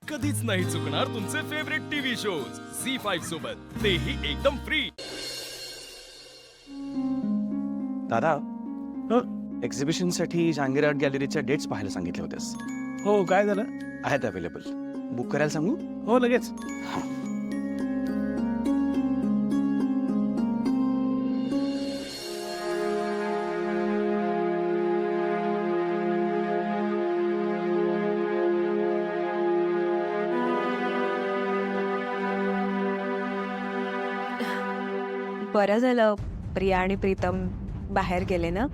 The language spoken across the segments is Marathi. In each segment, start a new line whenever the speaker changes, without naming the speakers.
कधीच नाही चुकणार तुमचे फेवरेट टीव्ही शोज झी5 सोबत, तेही एकदम फ्री.
दादा, एक्झिबिशन साठी जहांगीर आर्ट गॅलरीच्या डेट्स पाहायला सांगितले होतेस.
हो, काय झालं?
आहेत अवेलेबल. बुक करायला सांगू?
हो, लगेच.
बरं झालं प्रिया आणि प्रीतम बाहेर गेले ना.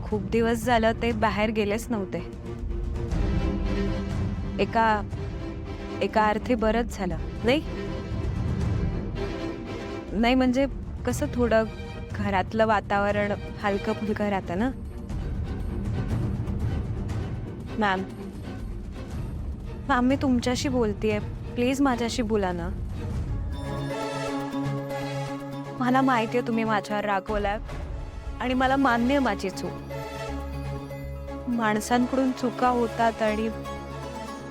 खूप दिवस झालं ते बाहेर गेलेच नव्हते. एका अर्थी बरंच झालं नाही. नाही म्हणजे कसं थोडं घरातलं वातावरण हलकं फुलकं राहतं ना. मॅम मी तुमच्याशी बोलतेय, प्लीज माझ्याशी बोला ना. मला माहिती आहे तुम्ही माझ्यावर रागवलाय आणि मला मान्य आहे माझी चूक. माणसांकडून चुका होतात आणि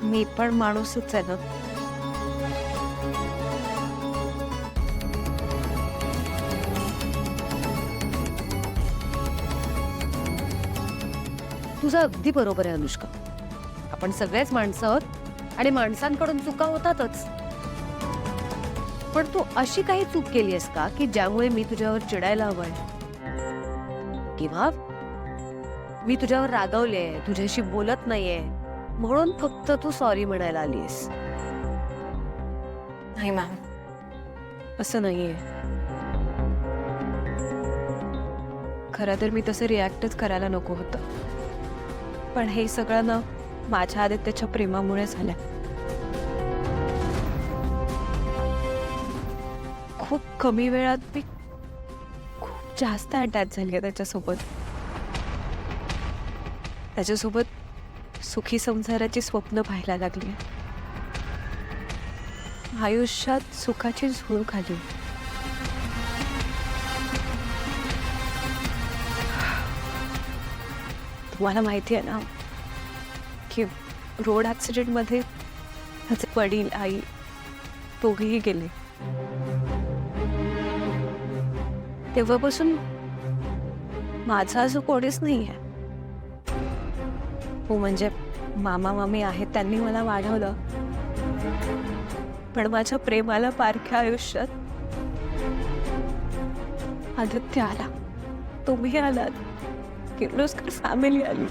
मी पण माणूसच आहे ना.
तुझं अगदी बरोबर आहे अनुष्का. आपण सगळेच माणसं आहोत आणि माणसांकडून चुका होतातच. पण तू अशी काही चूक केली आहेस का की ज्यामुळे मी तुझ्यावर चिडायला हवंय, किंवा मी तुझ्यावर रागावले, तुझ्याशी बोलत नाहीये म्हणून फक्त तू सॉरी म्हणायला आलीस?
नाही मॅम,
असं नाहीये.
खरं तर मी तसं रिॲक्टच करायला नको होतं, पण हे सगळं ना माझ्या आदित्यच्या प्रेमामुळे झालं. खूप कमी वेळात मी खूप जास्त अटॅच झाली आहे त्याच्यासोबत सुखी संसाराची स्वप्न पाहायला लागली. आयुष्यात सुखाची झुळूक आली. तुम्हाला माहिती आहे ना की रोड ॲक्सिडेंटमध्ये माझे वडील आई दोघेही गेले. तेव्हापासून माझं असं कोणीच नाही आहे. हो म्हणजे मामा मामी आहेत, त्यांनी मला वाढवलं, पण माझ्या प्रेमाला पारख्या आयुष्यात आदित्य आला, तुम्ही आलात, किर्लोस्कर फॅमिली आली.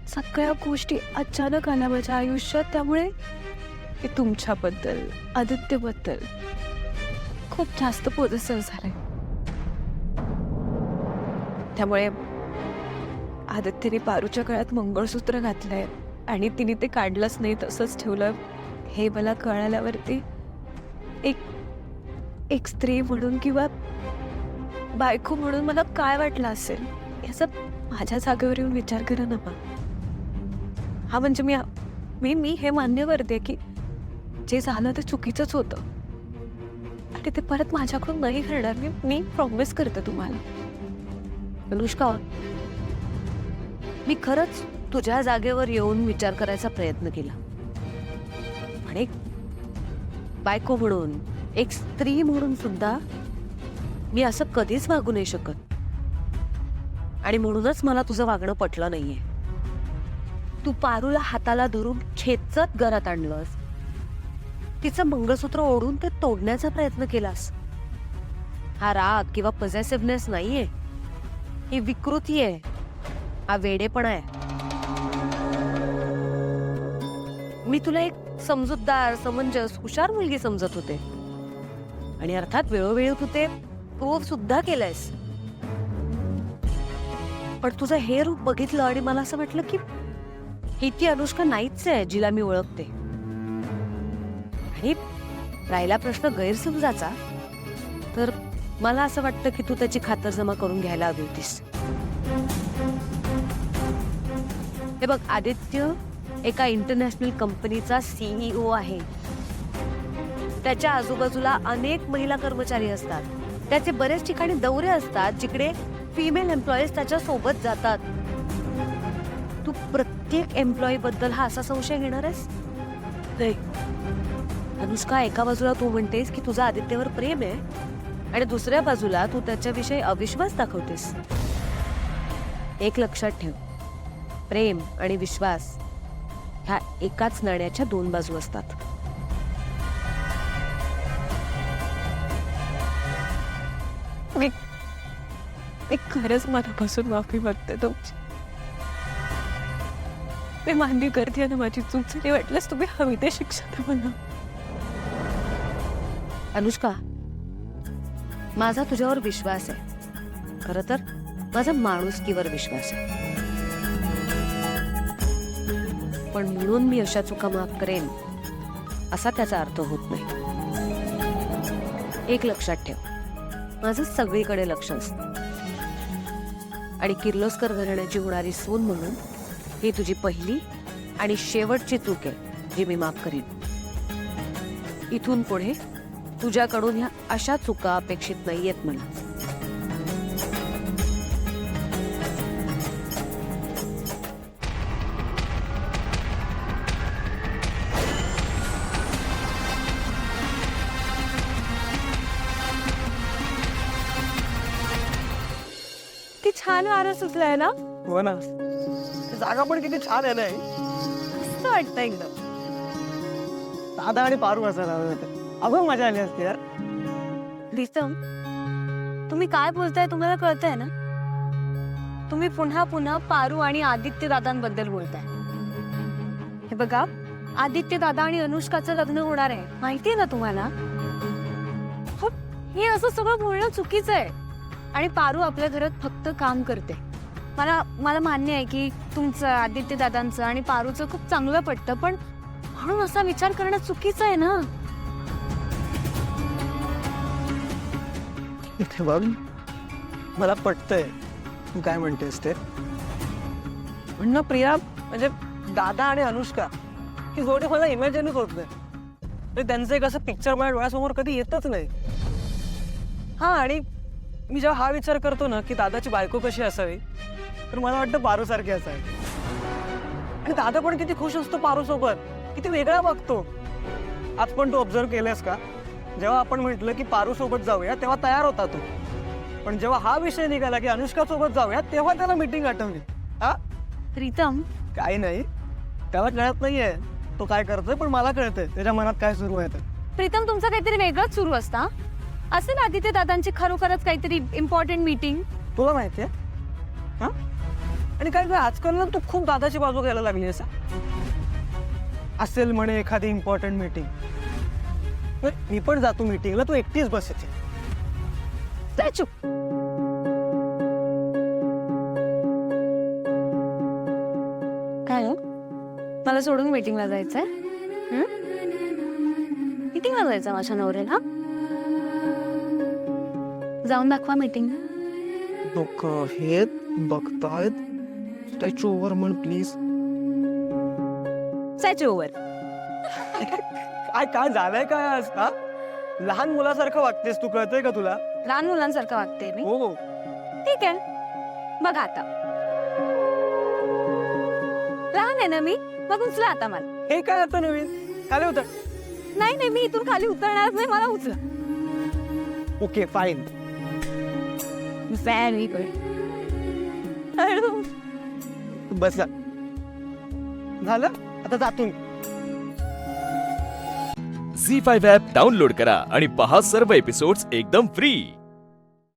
सगळ्या गोष्टी अचानक आल्या माझ्या आयुष्यात. त्यामुळे मी तुमच्याबद्दल, आदित्यबद्दल खूप जास्त पोजेसिव्ह झाले. त्यामुळे आदित्यने पारूच्या गळ्यात मंगळसूत्र घातलंय आणि तिने ते काढलंच नाही, तसंच ठेवलं. हे मला कळाल्यावरती एक स्त्री म्हणून किंवा बायको म्हणून मला काय वाटलं असेल याचा माझ्या जागेवर येऊन विचार करा ना. हा म्हणजे मी हे मान्य करते की जे झालं ते चुकीचंच होतं आणि ते परत माझ्याकडून नाही करणार. मी प्रॉमिस करते तुम्हाला.
अनुष्का, मी खरंच तुझ्या जागेवर येऊन विचार करायचा प्रयत्न केला, पण एक बायको म्हणून, एक स्त्री म्हणून सुद्धा मी असं कधीच वागू नाही शकत. आणि म्हणूनच मला तुझं वागणं पटलं नाहीये. तू पारूला हाताला धरून खेचत घरात आणलंस, तिचं मंगळसूत्र ओढून ते तोडण्याचा प्रयत्न केलास. हा राग किंवा पॉझिटिव्हनेस नाहीये, ही विकृती आहे, हा वेडेपणा आहे. मी तुला एक समजूतदार, समंजस, हुशार मुलगी समजत होते आणि अर्थात वेळोवेळी तू ते प्रूव्ह सुद्धा केलंयस. पण तुझं हे रूप बघितलं आणि मला असं वाटलं की ही ती अनुष्का नाहीच आहे जिला मी ओळखते. आणि राहिला प्रश्न गैरसमजाचा, तर मला असं वाटतं की तू त्याची खातरजमा करून घ्यायला हवी होतीस. हे बघ, आदित्य एका इंटरनॅशनल कंपनीचा CEO आहे. त्याच्या आजूबाजूला अनेक महिला कर्मचारी असतात. त्याचे बरेच ठिकाणी दौरे असतात जिकडे फिमेल एम्प्लॉईज त्याच्या सोबत जातात. तू प्रत्येक एम्प्लॉई बद्दल हा असा संशय घेणार आहेस?
नाही.
अनुष्का, एका बाजूला तू म्हणतेस की तुझं आदित्यवर प्रेम आहे आणि दुसऱ्या बाजूला तू त्याच्याविषयी अविश्वास दाखवतेस. एक लक्षात ठेव, प्रेम आणि विश्वास ह्या एकाच नाण्याच्या दोन बाजू असतात.
मी मी खरंच मनापासून माफी मागते तुमची. मी मान्य करते ना माझी चूक झाली. वाटलंच तुम्ही हवी ते शिक्षा द्या मला.
अनुष्का, माझा तुझ्यावर विश्वास आहे. खरं तर माझा माणुसकीवर विश्वास आहे. पण म्हणून मी अशा चुका माफ करेन असा त्याचा अर्थ होत नाही. एक लक्षात ठेव, माझं सगळीकडे लक्ष असतं आणि किर्लोस्कर घराण्याची होणारी सून म्हणून ही तुझी पहिली आणि शेवटची चूक आहे जी मी माफ करीन. इथून पुढे तुझ्याकडून ह्या अशा चुका अपेक्षित नाहीयेत मला.
ती छान वारं सुटलाय ना.
हो ना, ती जागा पण किती छान आहे ना ही.
मस्त वाटतं एकदम.
दादा आणि पारू असायला हवे होते. अगं मजा आली असती यार.
प्रीतम, तुम्ही काय बोलताय तुम्हाला कळतंय ना? तुम्ही पुन्हा पुन्हा पारू आणि आदित्य दादांबद्दल बोलताय. हे बघा, आदित्य दादा आणि अनुष्काचं लग्न होणार आहे, माहितीये ना तुम्हाला? हो, हे असं सगळं बोलणं चुकीचं आहे. आणि पारू आपल्या घरात फक्त काम करते. मला मान्य आहे की तुमचं, आदित्य दादांचं आणि पारूचं खूप चांगलं पटतं, पण म्हणून असा विचार करणं चुकीचं आहे ना.
इथे बघ, मला पटतंय तू काय म्हणतेस ते. म्हणणं प्रिया, म्हणजे दादा आणि अनुष्का ही जोडी मला इमॅजिनच होत नाही. म्हणजे त्यांचं एक असं पिक्चर माझ्या डोळ्यासमोर कधी येतच नाही. हा, आणि मी जेव्हा हा विचार करतो ना की दादाची बायको कशी असावी, तर मला वाटतं पारूसारखी असावी. आणि दादा पण किती खुश असतो पारूसोबत, किती वेगळा बघतो. आज पण तू ऑब्झर्व केलंस का, जेव्हा आपण म्हटलं की पारू सोबत जाऊया तेव्हा तयार होता तो, पण जेव्हा हा विषय निघाला की अनुष्का सोबत जाऊया तेव्हा त्याला मीटिंग आठवली. हा,
प्रीतम,
काही नाही, त्याला कळत नाहीये तो काय करतोय, पण मला कळतंय त्याच्या मनात काय सुरू आहे.
प्रीतम, तुमचं काहीतरी वेगळंच सुरू असता. असेल आदित्य दादांची खरोखरच काहीतरी इम्पॉर्टंट मीटिंग.
तुला माहितीये हा, आणि काय आजकाल ना तू खूप दादाची बाजू घ्यायला लागली असा. असेल म्हणे एखादी इम्पॉर्टंट मीटिंग, मी पण जातो मीटिंगला, तू एकटीच बस येते.
चुप. काय हो? मला सोडून मीटिंगला जायचंय? मीटिंगला जायचं माझ्या नवऱ्याला? जाऊन दाखवा मीटिंग.
लोक हे बघतायत. स्टॅच्यू ओव्हर म्हण प्लीज.
Statue over.
काय काय झालंय काय आज? हा, लहान मुलासारखं वागतेस तू, कळतंय का तुला?
लहान मुलांसारखं वागते मी.
हो,
ठीक आहे, बघा आता. लहान आहे ना मी, मग उचला आता मला.
हे काय आता नवीन? खाली उतर.
नाही, मी इथून खाली उतरणारच नाही, मला उचला.
Okay fine.
Very good.
बस झालं, आता जातो मी.
झी5 ॲप डाउनलोड करा आणि पहा सर्व एपिसोड्स एकदम फ्री.